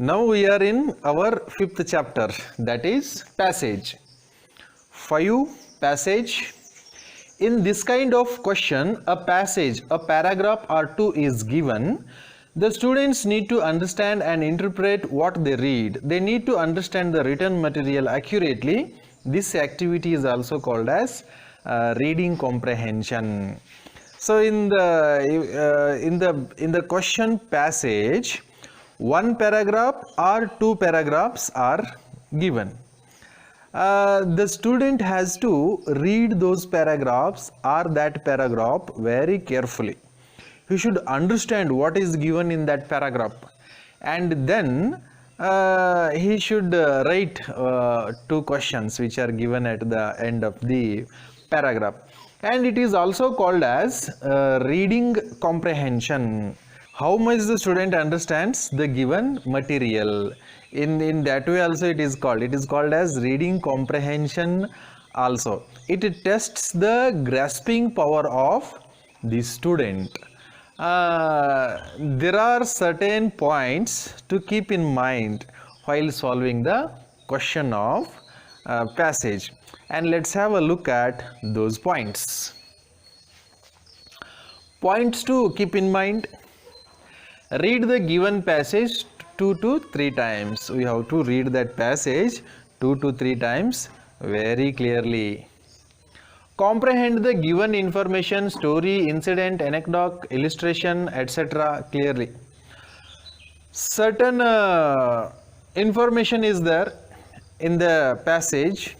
Now we are in our fifth chapter, that is passage. 5. Passage. In this kind of question, a passage, a paragraph or two is given. The students need to understand and interpret what they read. They need to understand the written material accurately. This activity is also called as reading comprehension. So in the question passage, one paragraph or two paragraphs are given. The student has to read those paragraphs or that paragraph very carefully. He should understand what is given in that paragraph, and then he should write two questions which are given at the end of the paragraph. And it is also called as reading comprehension. How much the student understands the given material. In that way also it is called as reading comprehension also. It tests the grasping power of the student. There are certain points to keep in mind while solving the question of passage, and let's have a look at those points. Points to keep in mind: read the given passage 2 to 3 times. We have to read that passage 2 to 3 times very clearly. Comprehend the given information, story, incident, anecdote, illustration, etc. clearly. Certain information is there in the passage,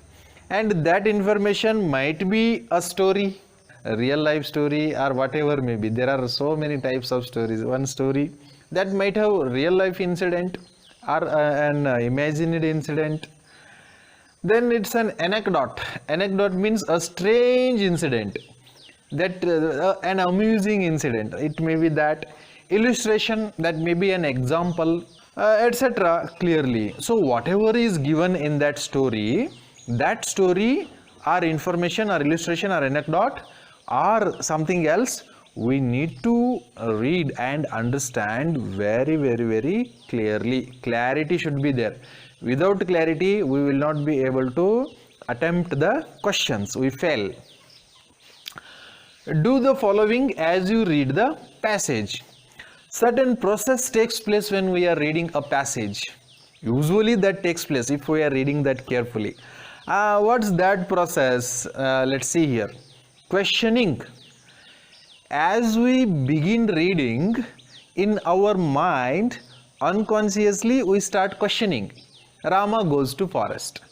and that information might be a story, a real life story, or whatever may be. There are so many types of stories. One story that might have real life incident or an imagined incident. Then it's an anecdote. Anecdote means a strange incident, that an amusing incident. It may be that. Illustration, that may be an example, etc. clearly. So whatever is given in that story or information or illustration or anecdote or something else, we need to read and understand very, very, very clearly. Clarity should be there. Without clarity, we will not be able to attempt the questions. We fail. Do the following as you read the passage. Certain process takes place when we are reading a passage. Usually that takes place if we are reading that carefully. What's that process? Let's see here. Questioning. As we begin reading, in our mind, unconsciously we start questioning. Rama goes to forest.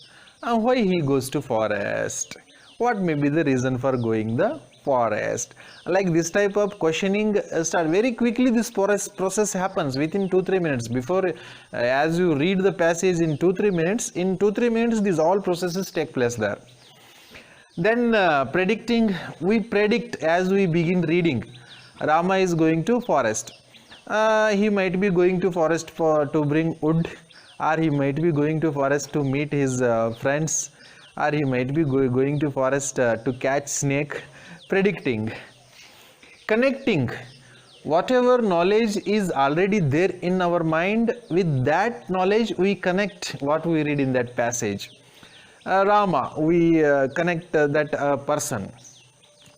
Why he goes to forest? What may be the reason for going the forest? Like this type of questioning start very quickly. This process happens within 2-3 minutes. Before, as you read the passage in 2-3 minutes, these all processes take place there. Then predicting, we predict as we begin reading. Rama is going to forest. He might be going to forest to bring wood, or he might be going to forest to meet his friends, or he might be going to forest to catch snake. Predicting. Connecting. Whatever knowledge is already there in our mind, with that knowledge we connect what we read in that passage. Rama, we connect that person.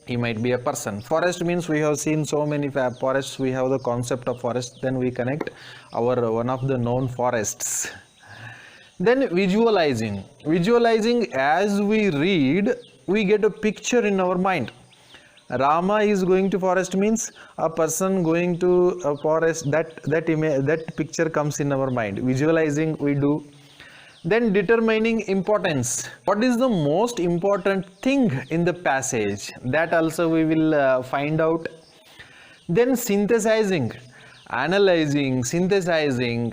He might be a person. Forest means we have seen so many forests. We have the concept of forest. Then we connect our one of the known forests. Then visualizing. Visualizing, as we read, we get a picture in our mind. Rama is going to forest means a person going to a forest. That picture comes in our mind. Visualizing we do. Then determining importance. What is the most important thing in the passage? That also we will find out. Then synthesizing, analyzing, synthesizing.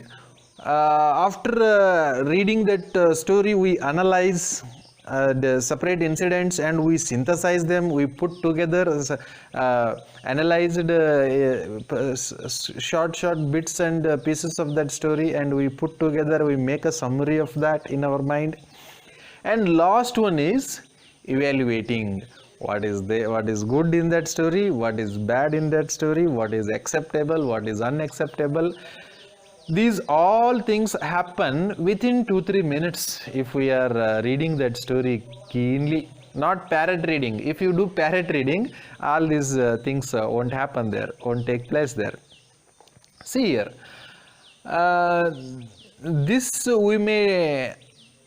After reading that story, we analyze the separate incidents and we synthesize them. We put together analyzed short bits and pieces of that story, and we put together, we make a summary of that in our mind. And last one is evaluating. What is good in that story, what is bad in that story, what is acceptable, what is unacceptable. These all things happen within 2-3 minutes if we are reading that story keenly, not parrot reading. If you do parrot reading, all these things won't happen there, won't take place there. See here, this we may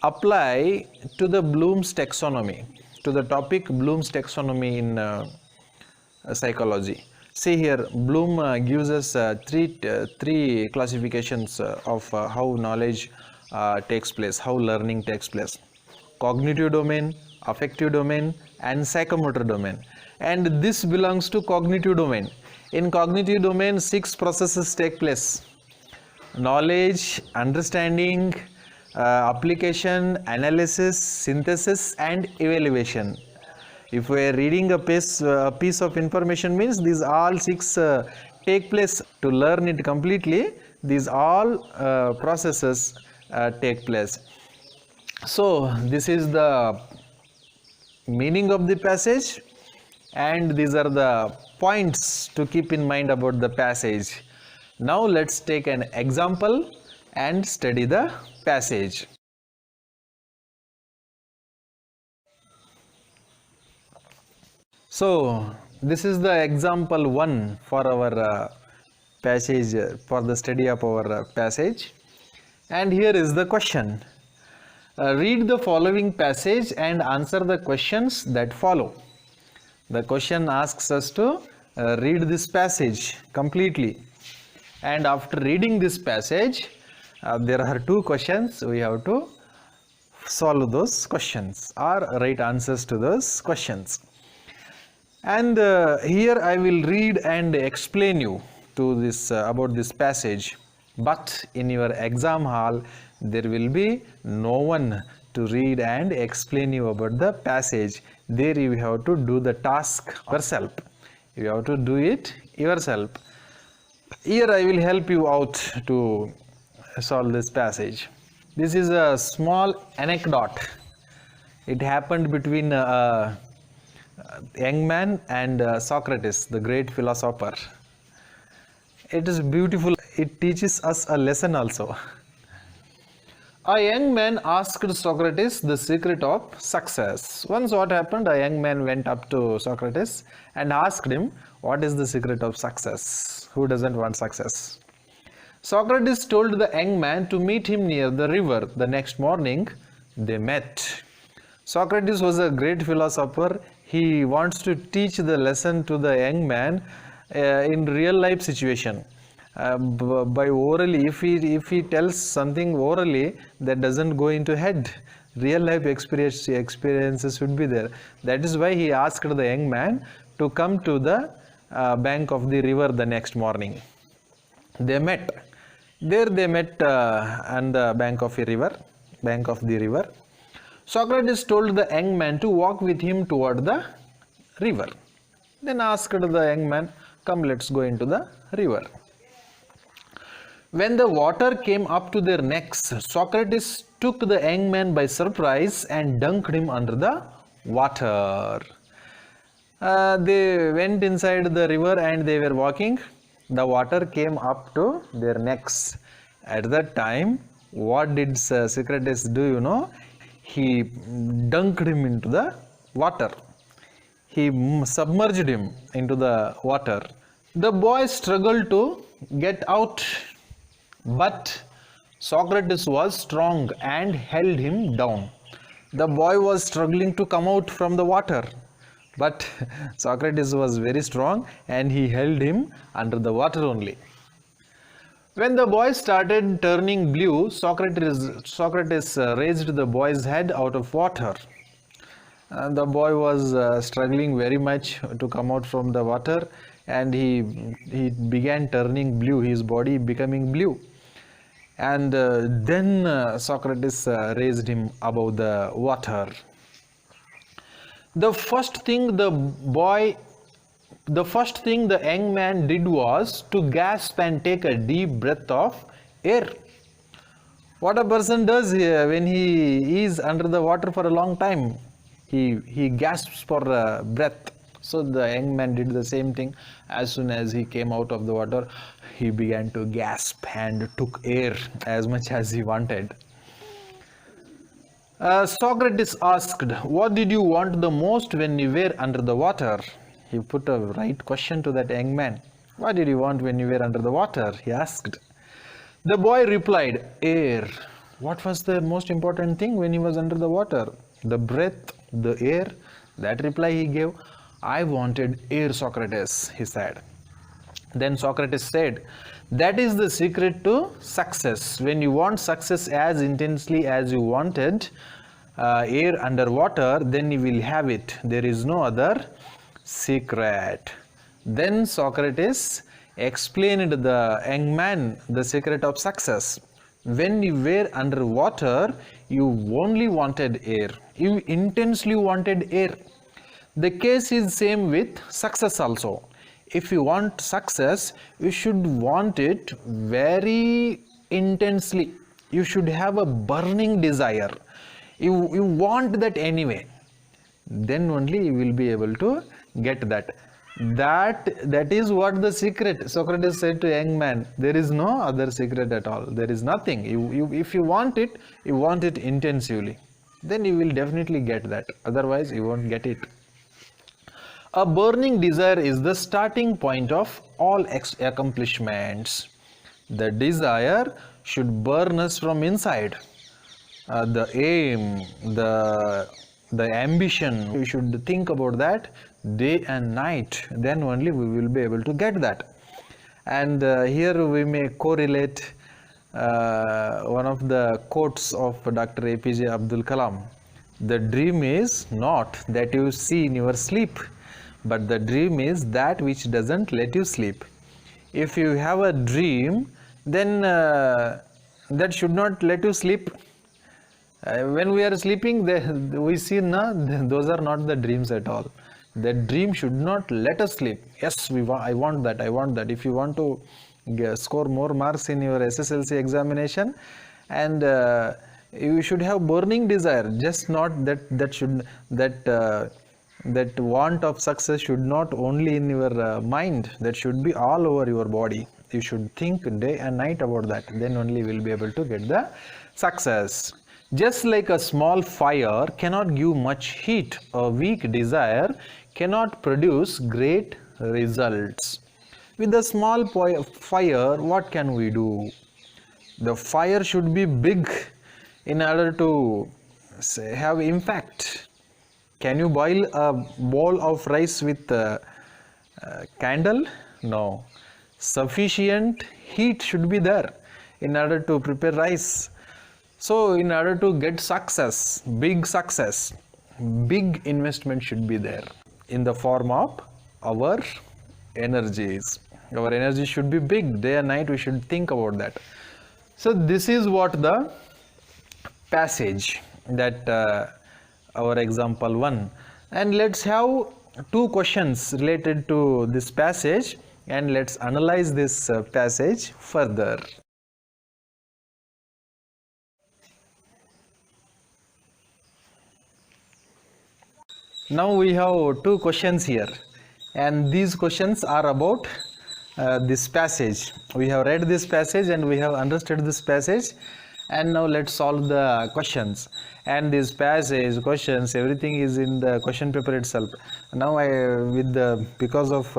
apply to the Bloom's taxonomy, to the topic Bloom's taxonomy in psychology. See here, Bloom gives us three classifications of how knowledge takes place, how learning takes place: cognitive domain, affective domain, and psychomotor domain. And this belongs to cognitive domain. In cognitive domain, 6 processes take place: knowledge, understanding, application, analysis, synthesis, and evaluation. If we are reading a piece of information, means these all 6 take place. To learn it completely, these all processes take place. So this is the meaning of the passage, and these are the points to keep in mind about the passage. Now let's take an example and study the passage. So this is the example 1 for our passage, for the study of our passage, and here is the question. Read the following passage and answer the questions that follow. The question asks us to read this passage completely, and after reading this passage, there are 2 questions. We have to solve those questions or write answers to those questions. And here I will read and explain you to this about this passage, but in your exam hall there will be no one to read and explain you about the passage. There you have to do the task yourself. You have to do it yourself. Here I will help you out to solve this passage. This is a small anecdote. It happened between young man and Socrates, the great philosopher. It is beautiful. It teaches us a lesson also. A young man asked Socrates the secret of success. Once what happened, a young man went up to Socrates and asked him, what is the secret of success? Who doesn't want success? Socrates told the young man to meet him near the river. The next morning, they met. Socrates was a great philosopher. He wants to teach the lesson to the young man in real life situation. By orally, if he tells something orally, that doesn't go into head. Real life experiences should be there. That is why he asked the young man to come to the bank of the river the next morning. They met. There they met on the bank of the river. Socrates told the young man to walk with him toward the river. Then asked the young man, come, let's go into the river. When the water came up to their necks, Socrates took the young man by surprise and dunked him under the water. They went inside the river and they were walking. The water came up to their necks. At that time, what did Socrates do, you know? He dunked him into the water. He submerged him into the water. The boy struggled to get out, but Socrates was strong and held him down. The boy was struggling to come out from the water, but Socrates was very strong and he held him under the water only. When the boy started turning blue, Socrates raised the boy's head out of water. The boy was struggling very much to come out from the water, and he began turning blue, his body becoming blue. And then Socrates raised him above the water. The first thing the young man did was to gasp and take a deep breath of air. What a person does when he is under the water for a long time, he gasps for breath So the young man did the same thing. As soon as he came out of the water, he began to gasp and took air as much as he wanted. Socrates asked, "What did you want the most when you were under the water?" He put a right question to that young man. "What did you want when you were under the water?" he asked. The boy replied, "Air." What was the most important thing when he was under the water? The breath, the air. That reply he gave. "I wanted air, Socrates," he said. Then Socrates said, "That is the secret to success. When you want success as intensely as you wanted air underwater, then you will have it. There is no other secret." Then Socrates explained the young man the secret of success. When you were underwater, you only wanted air. You intensely wanted air. The case is same with success also. If you want success, you should want it very intensely. You should have a burning desire. You want that anyway. Then only you will be able to get that. That is what the secret. Socrates said to a young man, there is no other secret at all. There is nothing. If you want it intensively. Then you will definitely get that. Otherwise, you won't get it. A burning desire is the starting point of all accomplishments. The desire should burn us from inside. The aim, the ambition, we should think about that day and night. Then only we will be able to get that. And here we may correlate one of the quotes of Dr. APJ Abdul Kalam. The dream is not that you see in your sleep, but the dream is that which doesn't let you sleep. If you have a dream, then that should not let you sleep. When we are sleeping, we see those are not the dreams at all. The dream should not let us sleep. Yes, I want that. If you want to score more marks in your SSLC examination, and you should have burning desire. Just not that want of success should not only in your mind. That should be all over your body. You should think day and night about that. Then only you will be able to get the success. Just like a small fire cannot give much heat, a weak desire cannot produce great results. With a small fire, what can we do? The fire should be big in order to have impact. Can you boil a bowl of rice with a candle? No. Sufficient heat should be there in order to prepare rice. So in order to get success, big investment should be there in the form of our energies. Our energy should be big. Day and night we should think about that. So this is what the passage that our example 1. And let's have 2 questions related to this passage, and let's analyze this passage further. Now we have 2 questions here, and these questions are about this passage. We have read this passage and we have understood this passage, and now let's solve the questions. And this passage, questions, everything is in the question paper itself. Now because of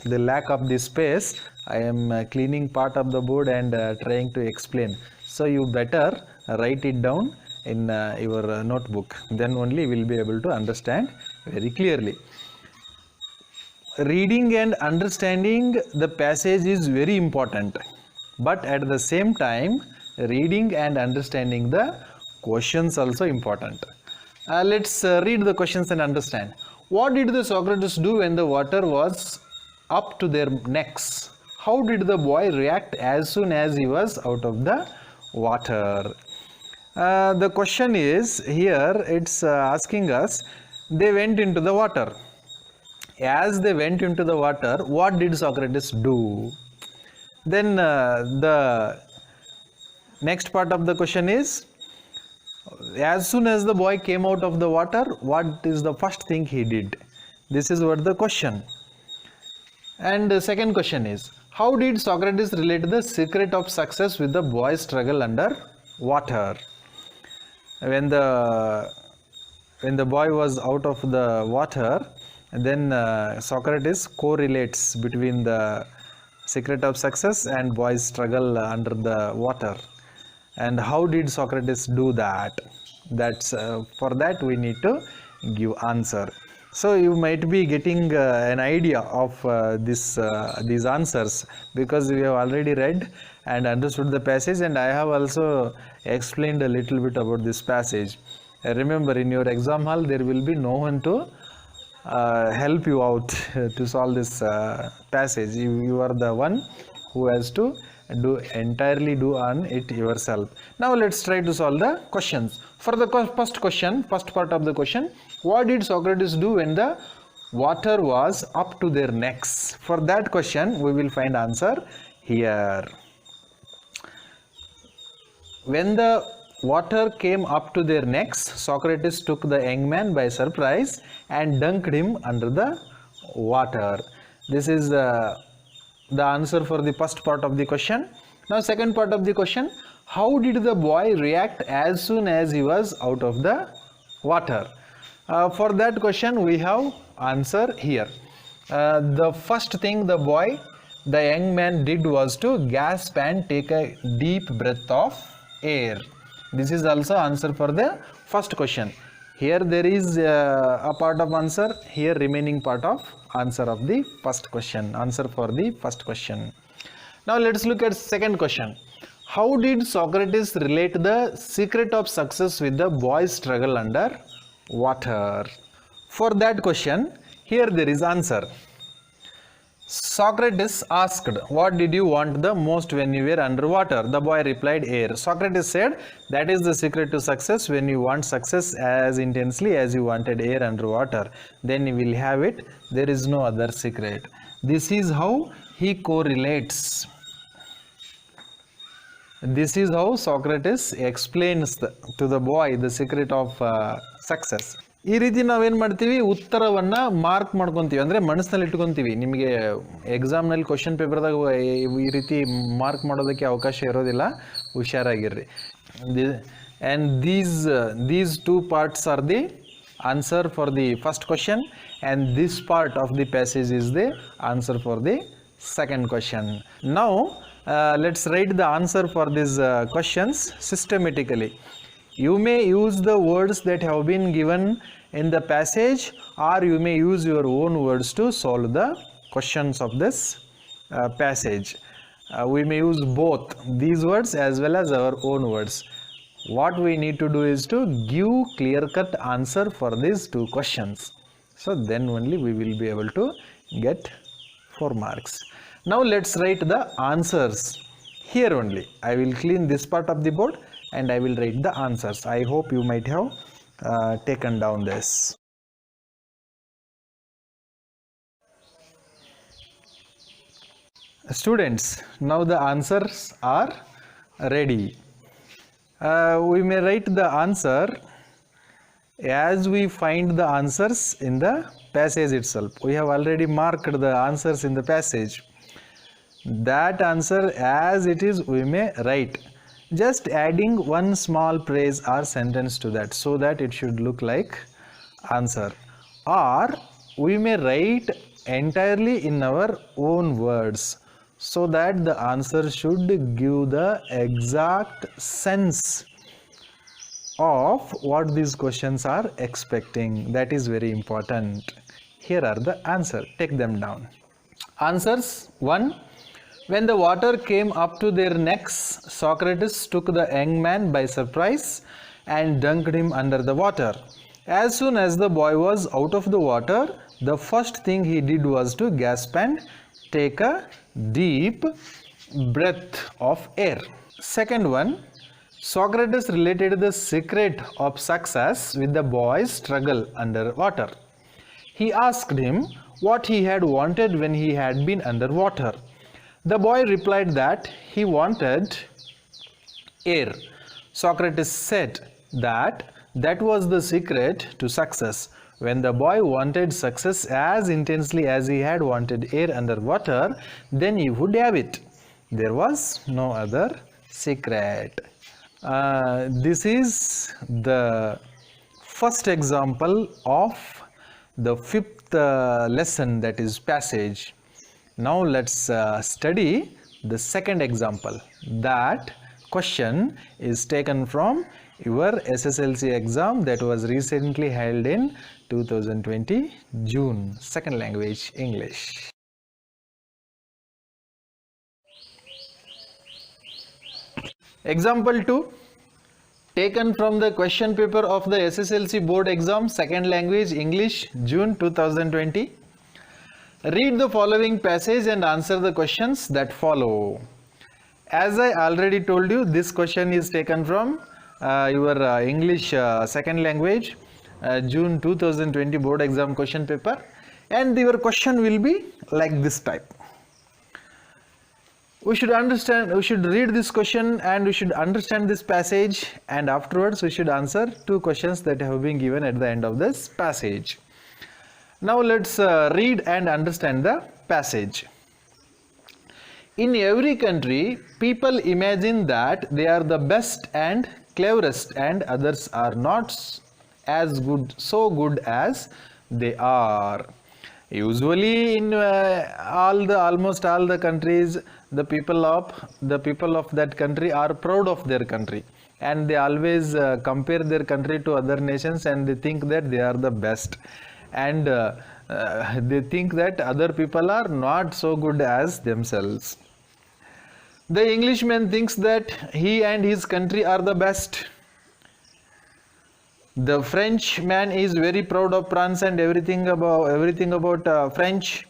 the lack of this space, I am cleaning part of the board and trying to explain. So you better write it down in your notebook. Then only we will be able to understand very clearly. Reading and understanding the passage is very important, but at the same time, reading and understanding the questions also important. Let's read the questions and understand. What did the Socrates do when the water was up to their necks? How did the boy react as soon as he was out of the water? The question is here, it's asking us, they went into the water. As they went into the water, what did Socrates do? Then the next part of the question is, as soon as the boy came out of the water, what is the first thing he did? This is what the question. And the second question is, how did Socrates relate the secret of success with the boy's struggle under water? When the boy was out of the water, then Socrates correlates between the secret of success and boy's struggle under the water. And how did Socrates do that? That's for that we need to give answer. So you might be getting an idea of these answers, because we have already read and understood the passage, and I have also explained a little bit about this passage. Remember, in your exam hall there will be no one to help you out to solve this passage. You are the one who has to entirely do on it yourself. Now let's try to solve the questions. For the first question, first part of the question, what did Socrates do when the water was up to their necks? For that question we will find answer here. When the water came up to their necks, Socrates took the young man by surprise and dunked him under the water. This is the answer for the first part of the question. Now second part of the question, how did the boy react as soon as he was out of the water? For that question we have answer here. The first thing the young man did was to gasp and take a deep breath of air. This is also answer for the first question. Here there is a part of answer, here remaining part of answer of the first question, answer for the first question. Now let's look at second question. How did Socrates relate the secret of success with the boy's struggle under water? For that question, here there is answer. Socrates asked, what did you want the most when you were underwater? The boy replied, air. Socrates said, that is the secret to success. When you want success as intensely as you wanted air underwater, then you will have it. There is no other secret. This is how he correlates. This is how Socrates explains to the boy the secret of success. ಈ ರೀತಿ ನಾವೇನು ಮಾಡ್ತೀವಿ, ಉತ್ತರವನ್ನು mark ಮಾಡ್ಕೊತೀವಿ, ಅಂದರೆ ಮನಸ್ಸಿನಲ್ಲಿ ಇಟ್ಕೊತೀವಿ. ನಿಮಗೆ ಎಕ್ಸಾಮ್ನಲ್ಲಿ question ಪೇಪರ್ದಾಗ ಈ ರೀತಿ ಮಾರ್ಕ್ ಮಾಡೋದಕ್ಕೆ ಅವಕಾಶ ಇರೋದಿಲ್ಲ, ಹುಷಾರಾಗಿರ್ರಿ. And these two parts are the answer for the first question, and this part of the passage is the answer for the second question. Now let's write the answer for these questions systematically. You may use the words that have been given in the passage, or you may use your own words to solve the questions of this passage. We may use both these words as well as our own words. What we need to do is to give clear-cut answer for these two questions. So then only we will be able to get 4 marks. Now let's write the answers here only. I will clean this part of the board and I will write the answers. I hope you might have taken down this. Students, now the answers are ready. We may write the answer as we find the answers in the passage itself. We have already marked the answers in the passage. That answer as it is we may write, just adding one small phrase or sentence to that, so that it should look like answer. Or we may write entirely in our own words, so that the answer should give the exact sense of what these questions are expecting. That is very important. Here are the answer. Take them down. Answers 1. When the water came up to their necks, Socrates took the young man by surprise and dunked him under the water. As soon as the boy was out of the water, the first thing he did was to gasp and take a deep breath of air. Second one, Socrates related the secret of success with the boy's struggle under water. He asked him what he had wanted when he had been underwater. The boy replied that he wanted air. Socrates said that was the secret to success. When the boy wanted success as intensely as he had wanted air under water, then he would have it. There was no other secret. This is the first example of the fifth lesson, that is passage. Now let's study the second example. That question is taken from your SSLC exam that was recently held in 2020 June. Second language, English. Example 2, taken from the question paper of the SSLC board exam, second language English, June 2020. Read the following passage and answer the questions that follow. As I already told you, this question is taken from your English second language, June 2020 board exam question paper, and your question will be like this type. We should read this question and we should understand this passage, and afterwards we should answer 2 questions that have been given at the end of this passage. Now let's read and understand the passage. In every country, people imagine that they are the best and cleverest and others are not as good, so good as they are. Usually in almost all the countries, the people of that country are proud of their country, and they always compare their country to other nations, and they think that they are the best, and they think that other people are not so good as themselves. The Englishman thinks that he and his country are the best. The Frenchman is very proud of France and everything about French.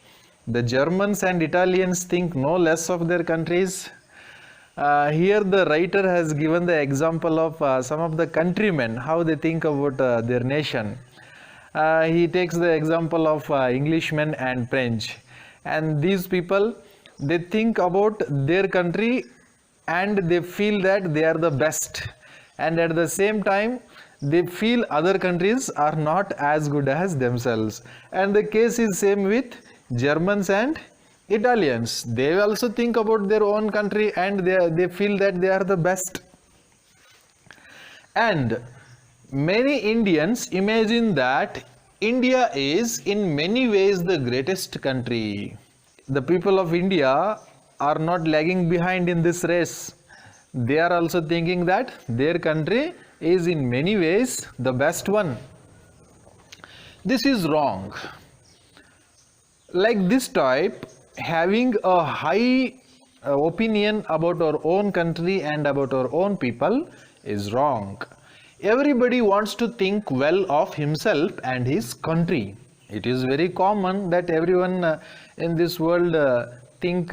The Germans and Italians think no less of their countries. Here the writer has given the example of some of the countrymen, how they think about their nation. He takes the example of Englishmen and French, and these people, they think about their country and they feel that they are the best, and at the same time they feel other countries are not as good as themselves. And the case is same with Germans and Italians. They also think about their own country and they feel that they are the best. And many Indians imagine that India is in many ways the greatest country. The people of India are not lagging behind in this race. They are also thinking that their country is in many ways the best one. This is wrong. Like this type, having a high opinion about our own country and about our own people is wrong. Everybody wants to think well of himself and his country. It is very common that everyone in this world think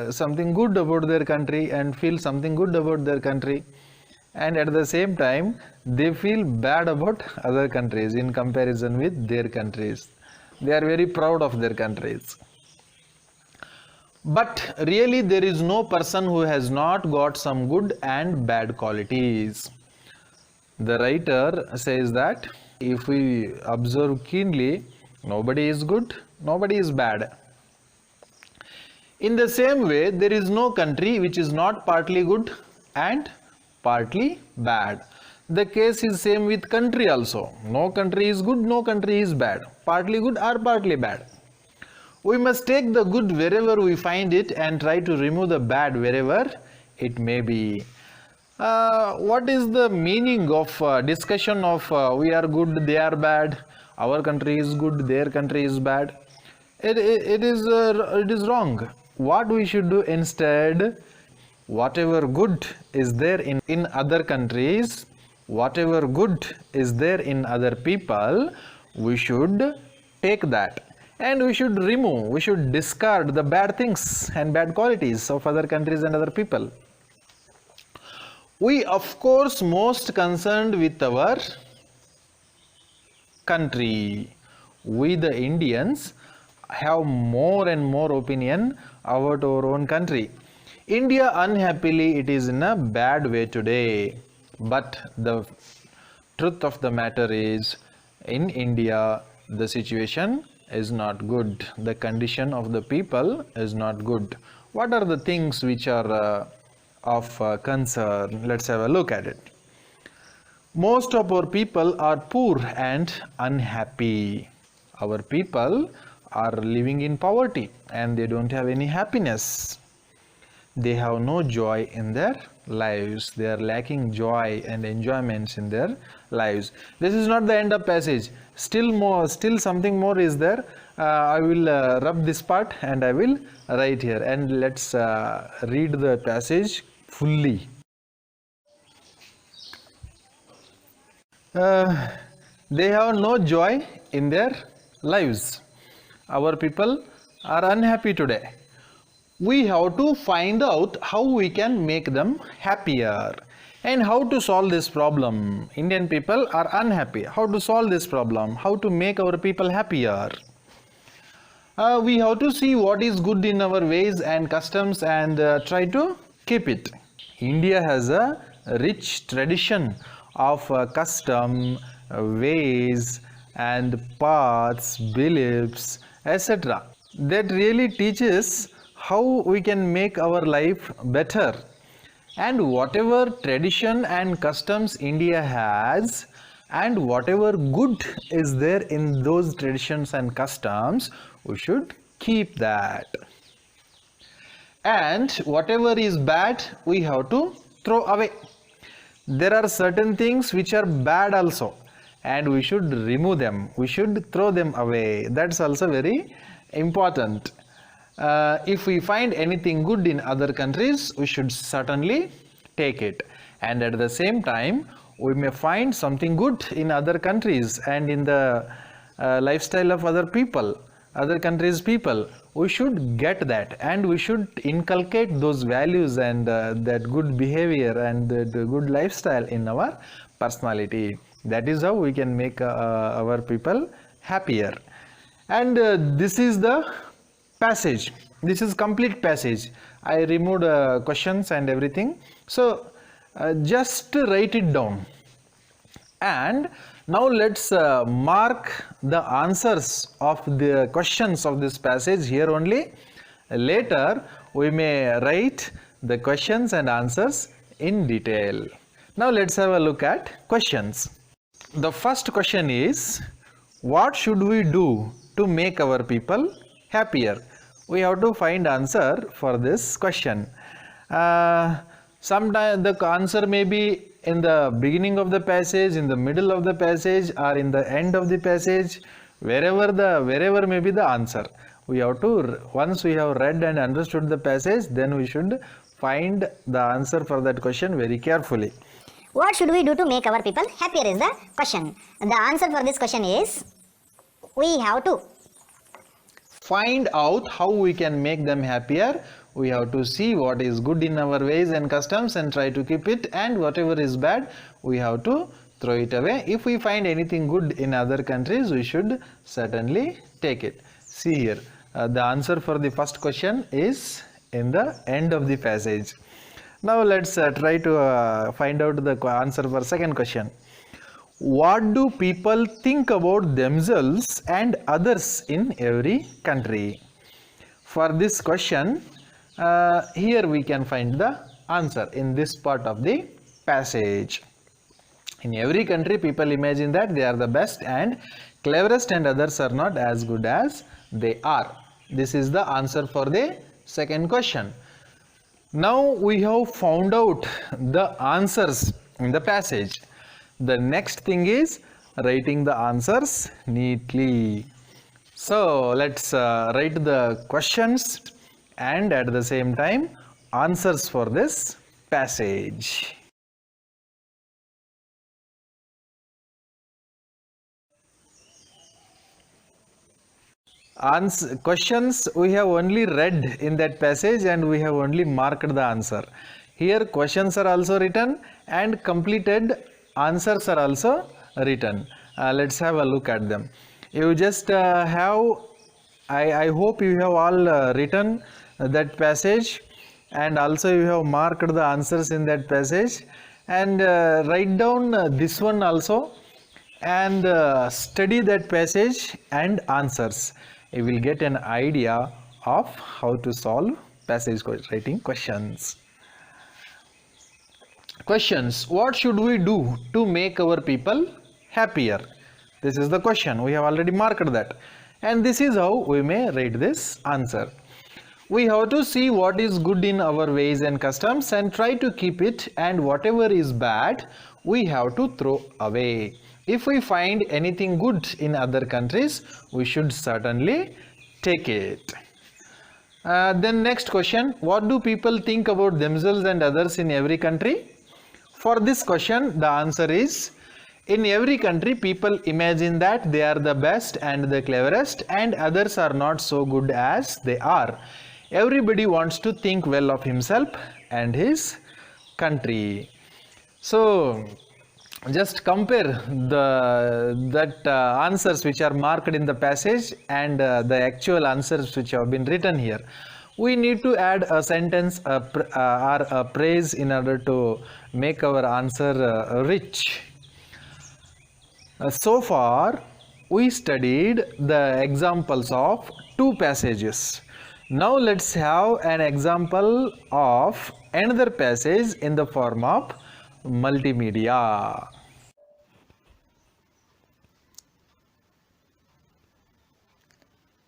something good about their country and feel something good about their country, and at the same time they feel bad about other countries in comparison with their countries. They are very proud of their countries. But really there is no person who has not got some good and bad qualities. The writer says that if we observe keenly, nobody is good, nobody is bad. In the same way, there is no country which is not partly good and partly bad. The case is same with country also. No country is good, no country is bad, partly good or partly bad. We must take the good wherever we find it and try to remove the bad wherever it may be. What is the meaning of discussion of we are good, they are bad, our country is good, their country is bad? It is wrong. What we should do instead, whatever good is there in other countries, whatever good is there in other people, we should take that and we should remove, we should discard the bad things and bad qualities of other countries and other people. We of course most concerned with our country. We the Indians have more and more opinion about our own country. India, unhappily, it is in a bad way today. But the truth of the matter is, In India, the situation is not good. The condition of the people is not good. What are the things which are of concern? Let's have a look at it. Most of our people are poor and unhappy. Our people are living in poverty and they don't have any happiness. They have no joy in their lives. They are lacking joy and enjoyments in their lives. This is not the end of passage. Still something more is there. I will rub this part and I will write here, and let's read the passage fully. They have no joy in their lives. Our people are unhappy today. We have to find out how we can make them happier and how to solve this problem. Indian people are unhappy. How to solve this problem? How to make our people happier? We have to see what is good in our ways and customs and try to keep it. India has a rich tradition of custom, ways and paths, beliefs, etc. that really teaches how we can make our life better. And whatever tradition and customs India has, and whatever good is there in those traditions and customs, we should keep that. And whatever is bad, we have to throw away. There are certain things which are bad also, and we should remove them. We should throw them away. That's also very important. If we find anything good in other countries, we should certainly take it. And at the same time, we may find something good in other countries and in the lifestyle of other people, other countries' people. We should get that, and we should inculcate those values and that good behavior and the good lifestyle in our personality. That is how we can make our people happier. And this is the passage. This is complete passage. I removed questions and everything. So just write it down. And now let's mark the answers of the questions of this passage here only. Later we may write the questions and answers in detail. Now let's have a look at questions. The first question is, what should we do to make our people happier? We have to find answer for this question. Sometimes the answer may be in the beginning of the passage, in the middle of the passage, or in the end of the passage. Wherever may be the answer. We have to, once we have read and understood the passage, then we should find the answer for that question very carefully. What should we do to make our people happier is the question. The answer for this question is, we have to find out how we can make them happier. We have to see what is good in our ways and customs and try to keep it, and whatever is bad, we have to throw it away. If we find anything good in other countries, we should certainly take it. See here, the answer for the first question is in the end of the passage. Now let's try to find out the answer for second question. What do people think about themselves and others in every country? For this question, here we can find the answer in this part of the passage. In every country, people imagine that they are the best and cleverest and others are not as good as they are. This is the answer for the second question. Now we have found out the answers in the passage. The next thing is writing the answers neatly. So let's write the questions and at the same time answers for this passage. Questions we have only read in that passage and we have only marked the answer. Here questions are also written and completed answers are also written. Let's have a look at them. You just I hope you have all written that passage, and also you have marked the answers in that passage, and write down this one also, and study that passage and answers. You will get an idea of how to solve passage writing questions. Questions. What should we do to make our people happier? This is the question. We have already marked that. And this is how we may write this answer. We have to see what is good in our ways and customs and try to keep it, and whatever is bad, we have to throw away. If we find anything good in other countries, we should certainly take it. Then next question, what do people think about themselves and others in every country? For this question, the answer is, in every country, people imagine that they are the best and the cleverest, and others are not so good as they are. Everybody wants to think well of himself and his country. So just compare that answers which are marked in the passage and the actual answers which have been written here. We need to add a sentence or a phrase in order to make our answer rich. So far we studied the examples of two passages. Now let's have an example of another passage in the form of multimedia.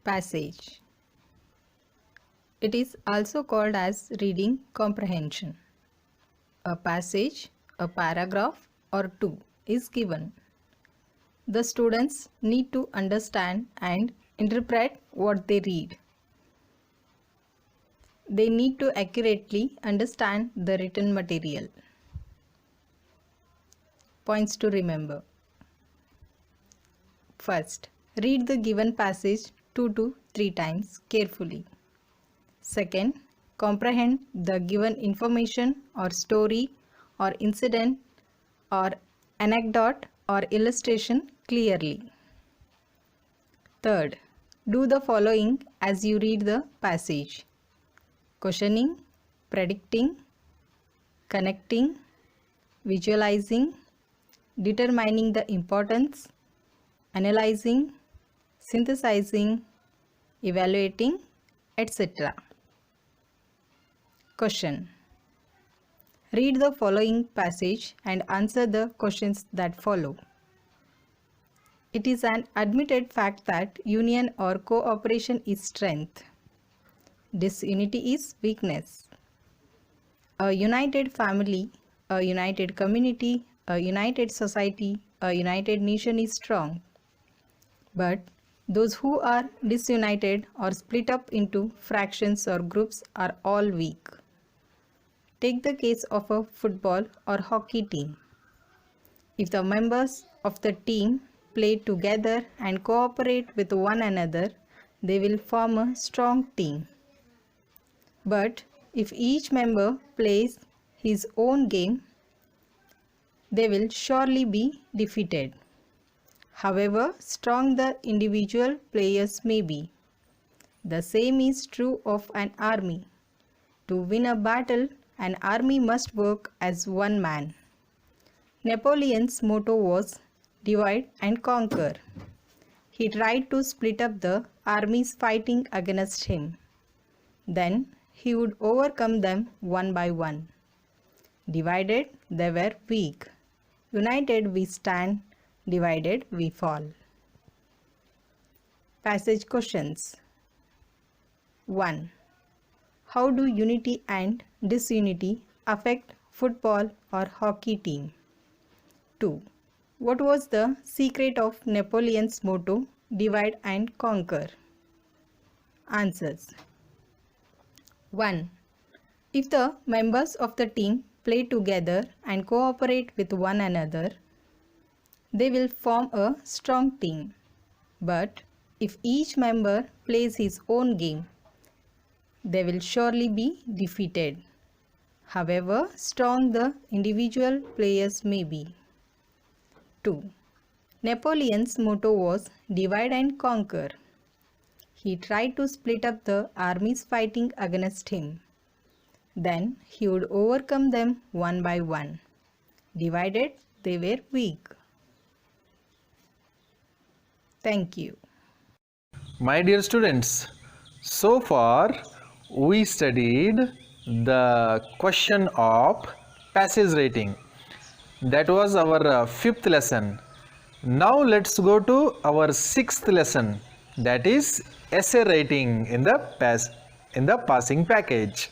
Passage. It is also called as reading comprehension. A passage, a paragraph or two is given. The students need to understand and interpret what they read. They need to accurately understand the written material. Points to remember. First, read the given passage 2 to 3 times carefully. Second, comprehend the given information or story or incident or anecdote or illustration clearly. Third, do the following as you read the passage: questioning, predicting, connecting, visualizing, determining the importance, analyzing, synthesizing, evaluating, etc. Question. Read the following passage and answer the questions that follow. It is an admitted fact that union or cooperation is strength. Disunity is weakness. A united family, a united community, a united society, a united nation is strong. But those who are disunited or split up into fractions or groups are all weak. Take the case of a football or hockey team. If the members of the team play together and cooperate with one another, they will form a strong team. But if each member plays his own game, they will surely be defeated. However strong the individual players may be, the same is true of an army. To win a battle, an army must work as one man. Napoleon's motto was divide and conquer. He tried to split up the armies fighting against him. Then he would overcome them one by one. Divided, they were weak. United, we stand. Divided, we fall. Passage questions. 1. How do unity and disunity affect football or hockey team? 2. What was the secret of Napoleon's motto, divide and conquer? Answers. 1. If the members of the team play together and cooperate with one another, they will form a strong team. But if each member plays his own game, they will surely be defeated, however strong the individual players may be. 2. Napoleon's motto was divide and conquer. He tried to split up the armies fighting against him. Then he would overcome them one by one. Divided, they were weak. Thank you. My dear students, so far we studied the question of passage rating. That was our fifth lesson. Now let's go to our sixth lesson, that is essay writing in the passing package.